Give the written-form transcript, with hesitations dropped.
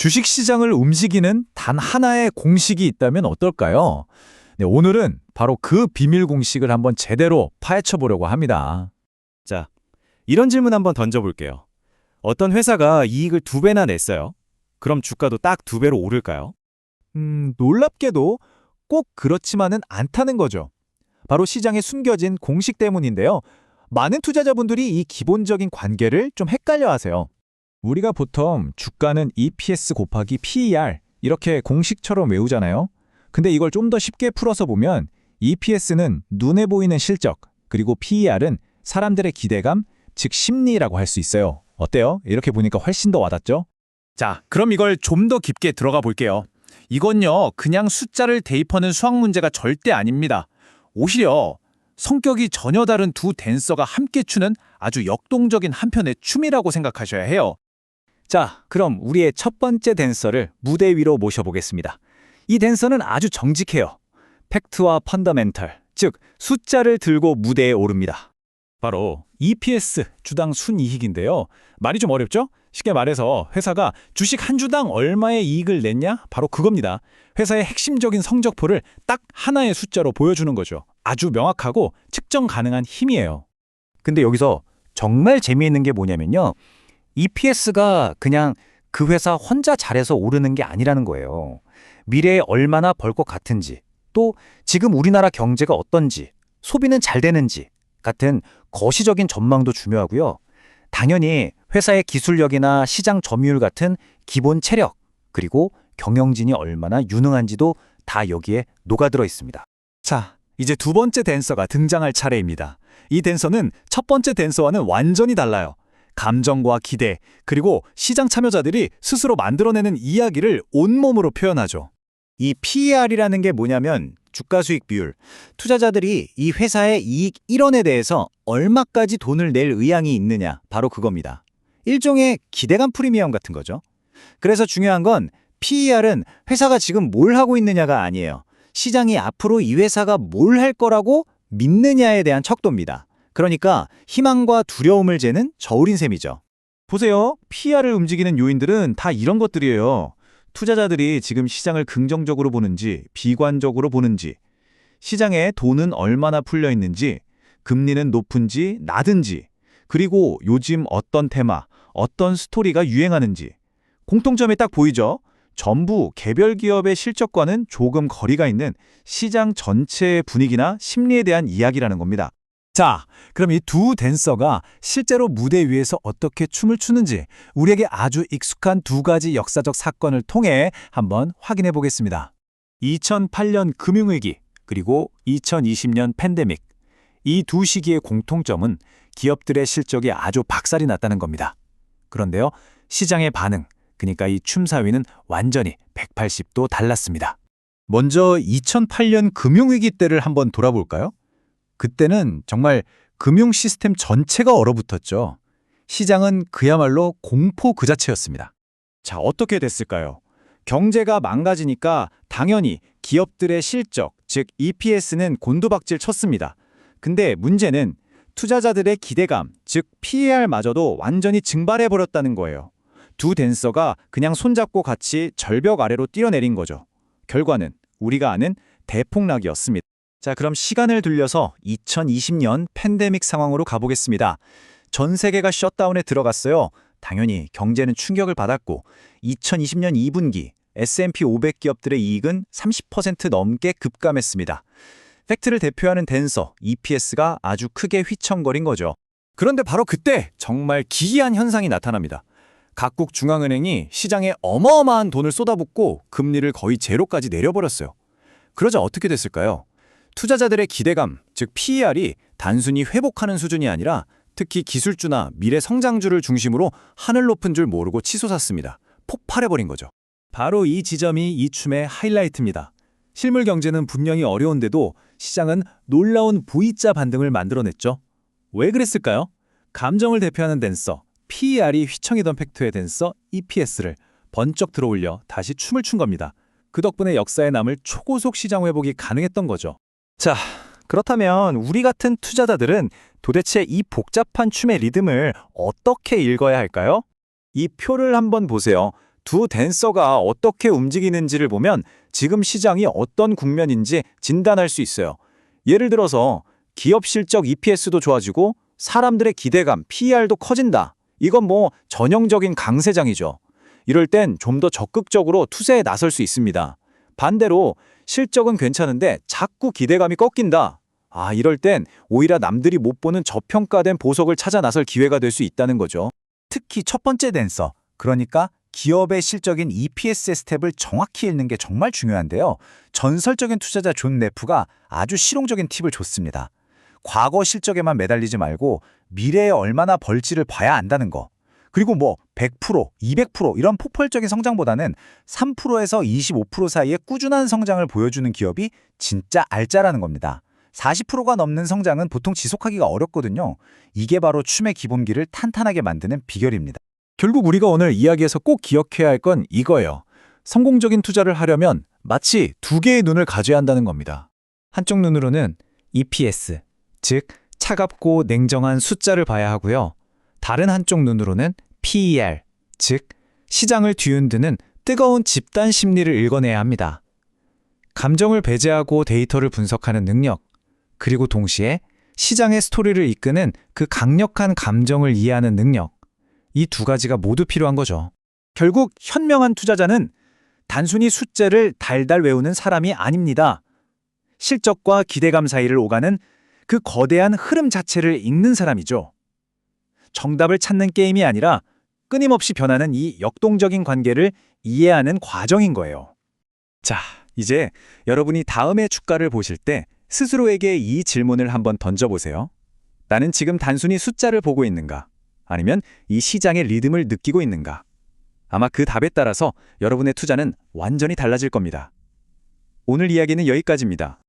주식시장을 움직이는 단 하나의 공식이 있다면 어떨까요? 네, 오늘은 바로 그 비밀 공식을 한번 제대로 파헤쳐 보려고 합니다. 자, 이런 질문 한번 던져볼게요. 어떤 회사가 이익을 2배나 냈어요? 그럼 주가도 딱 2배로 오를까요? 놀랍게도 꼭 그렇지만은 않다는 거죠. 바로 시장에 숨겨진 공식 때문인데요. 많은 투자자분들이 이 기본적인 관계를 좀 헷갈려 하세요. 우리가 보통 주가는 EPS 곱하기 PER 이렇게 공식처럼 외우잖아요. 근데 이걸 좀 더 쉽게 풀어서 보면 EPS는 눈에 보이는 실적, 그리고 PER은 사람들의 기대감, 즉 심리라고 할 수 있어요. 어때요? 이렇게 보니까 훨씬 더 와닿죠? 자, 그럼 이걸 좀 더 깊게 들어가 볼게요. 이건요, 그냥 숫자를 대입하는 수학 문제가 절대 아닙니다. 오히려 성격이 전혀 다른 두 댄서가 함께 추는 아주 역동적인 한편의 춤이라고 생각하셔야 해요. 자, 그럼 우리의 첫 번째 댄서를 무대 위로 모셔보겠습니다. 이 댄서는 아주 정직해요. 팩트와 펀더멘털, 즉 숫자를 들고 무대에 오릅니다. 바로 EPS, 주당 순이익인데요. 말이 좀 어렵죠? 쉽게 말해서 회사가 주식 한 주당 얼마의 이익을 냈냐? 바로 그겁니다. 회사의 핵심적인 성적표를 딱 하나의 숫자로 보여주는 거죠. 아주 명확하고 측정 가능한 힘이에요. 근데 여기서 정말 재미있는 게 뭐냐면요. EPS가 그냥 그 회사 혼자 잘해서 오르는 게 아니라는 거예요. 미래에 얼마나 벌 것 같은지, 또 지금 우리나라 경제가 어떤지, 소비는 잘 되는지 같은 거시적인 전망도 중요하고요. 당연히 회사의 기술력이나 시장 점유율 같은 기본 체력, 그리고 경영진이 얼마나 유능한지도 다 여기에 녹아들어 있습니다. 자, 이제 두 번째 댄서가 등장할 차례입니다. 이 댄서는 첫 번째 댄서와는 완전히 달라요. 감정과 기대, 그리고 시장 참여자들이 스스로 만들어내는 이야기를 온몸으로 표현하죠. 이 PER이라는 게 뭐냐면 주가 수익 비율, 투자자들이 이 회사의 이익 1원에 대해서 얼마까지 돈을 낼 의향이 있느냐, 바로 그겁니다. 일종의 기대감 프리미엄 같은 거죠. 그래서 중요한 건 PER은 회사가 지금 뭘 하고 있느냐가 아니에요. 시장이 앞으로 이 회사가 뭘 할 거라고 믿느냐에 대한 척도입니다. 그러니까 희망과 두려움을 재는 저울인 셈이죠. 보세요. PER을 움직이는 요인들은 다 이런 것들이에요. 투자자들이 지금 시장을 긍정적으로 보는지, 비관적으로 보는지, 시장에 돈은 얼마나 풀려 있는지, 금리는 높은지, 낮은지, 그리고 요즘 어떤 테마, 어떤 스토리가 유행하는지. 공통점이 딱 보이죠? 전부 개별 기업의 실적과는 조금 거리가 있는 시장 전체의 분위기나 심리에 대한 이야기라는 겁니다. 자, 그럼 이 두 댄서가 실제로 무대 위에서 어떻게 춤을 추는지 우리에게 아주 익숙한 두 가지 역사적 사건을 통해 한번 확인해 보겠습니다. 2008년 금융위기, 그리고 2020년 팬데믹. 이 두 시기의 공통점은 기업들의 실적이 아주 박살이 났다는 겁니다. 그런데요, 시장의 반응, 그러니까 이 춤사위는 완전히 180도 달랐습니다. 먼저 2008년 금융위기 때를 한번 돌아볼까요? 그때는 정말 금융 시스템 전체가 얼어붙었죠. 시장은 그야말로 공포 그 자체였습니다. 자, 어떻게 됐을까요? 경제가 망가지니까 당연히 기업들의 실적, 즉 EPS는 곤두박질 쳤습니다. 근데 문제는 투자자들의 기대감, 즉 PER마저도 완전히 증발해버렸다는 거예요. 두 댄서가 그냥 손잡고 같이 절벽 아래로 뛰어내린 거죠. 결과는 우리가 아는 대폭락이었습니다. 자, 그럼 시간을 돌려서 2020년 팬데믹 상황으로 가보겠습니다. 전 세계가 셧다운에 들어갔어요. 당연히 경제는 충격을 받았고 2020년 2분기 S&P 500 기업들의 이익은 30% 넘게 급감했습니다. 팩트를 대표하는 댄서 EPS가 아주 크게 휘청거린 거죠. 그런데 바로 그때 정말 기이한 현상이 나타납니다. 각국 중앙은행이 시장에 어마어마한 돈을 쏟아붓고 금리를 거의 제로까지 내려버렸어요. 그러자 어떻게 됐을까요? 투자자들의 기대감, 즉 PER이 단순히 회복하는 수준이 아니라 특히 기술주나 미래 성장주를 중심으로 하늘 높은 줄 모르고 치솟았습니다. 폭발해버린 거죠. 바로 이 지점이 이 춤의 하이라이트입니다. 실물 경제는 분명히 어려운데도 시장은 놀라운 V자 반등을 만들어냈죠. 왜 그랬을까요? 감정을 대표하는 댄서, PER이 휘청이던 팩트의 댄서 EPS를 번쩍 들어올려 다시 춤을 춘 겁니다. 그 덕분에 역사에 남을 초고속 시장 회복이 가능했던 거죠. 자, 그렇다면 우리 같은 투자자들은 도대체 이 복잡한 춤의 리듬을 어떻게 읽어야 할까요? 이 표를 한번 보세요. 두 댄서가 어떻게 움직이는지를 보면 지금 시장이 어떤 국면인지 진단할 수 있어요. 예를 들어서 기업 실적 EPS도 좋아지고 사람들의 기대감, PER도 커진다. 이건 뭐 전형적인 강세장이죠. 이럴 땐 좀 더 적극적으로 투자에 나설 수 있습니다. 반대로 실적은 괜찮은데 자꾸 기대감이 꺾인다. 이럴 땐 오히려 남들이 못 보는 저평가된 보석을 찾아 나설 기회가 될 수 있다는 거죠. 특히 첫 번째 댄서, 그러니까 기업의 실적인 EPS의 스텝을 정확히 읽는 게 정말 중요한데요. 전설적인 투자자 존 네프가 아주 실용적인 팁을 줬습니다. 과거 실적에만 매달리지 말고 미래에 얼마나 벌지를 봐야 안다는 거. 그리고 뭐 100%, 200% 이런 폭발적인 성장보다는 3%에서 25% 사이의 꾸준한 성장을 보여주는 기업이 진짜 알짜라는 겁니다. 40%가 넘는 성장은 보통 지속하기가 어렵거든요. 이게 바로 춤의 기본기를 탄탄하게 만드는 비결입니다. 결국 우리가 오늘 이야기에서 꼭 기억해야 할 건 이거예요. 성공적인 투자를 하려면 마치 두 개의 눈을 가져야 한다는 겁니다. 한쪽 눈으로는 EPS, 즉 차갑고 냉정한 숫자를 봐야 하고요. 다른 한쪽 눈으로는 PER, 즉 시장을 뒤흔드는 뜨거운 집단 심리를 읽어내야 합니다. 감정을 배제하고 데이터를 분석하는 능력, 그리고 동시에 시장의 스토리를 이끄는 그 강력한 감정을 이해하는 능력, 이 두 가지가 모두 필요한 거죠. 결국 현명한 투자자는 단순히 숫자를 달달 외우는 사람이 아닙니다. 실적과 기대감 사이를 오가는 그 거대한 흐름 자체를 읽는 사람이죠. 정답을 찾는 게임이 아니라 끊임없이 변하는 이 역동적인 관계를 이해하는 과정인 거예요. 자, 이제 여러분이 다음의 주가를 보실 때 스스로에게 이 질문을 한번 던져보세요. 나는 지금 단순히 숫자를 보고 있는가? 아니면 이 시장의 리듬을 느끼고 있는가? 아마 그 답에 따라서 여러분의 투자는 완전히 달라질 겁니다. 오늘 이야기는 여기까지입니다.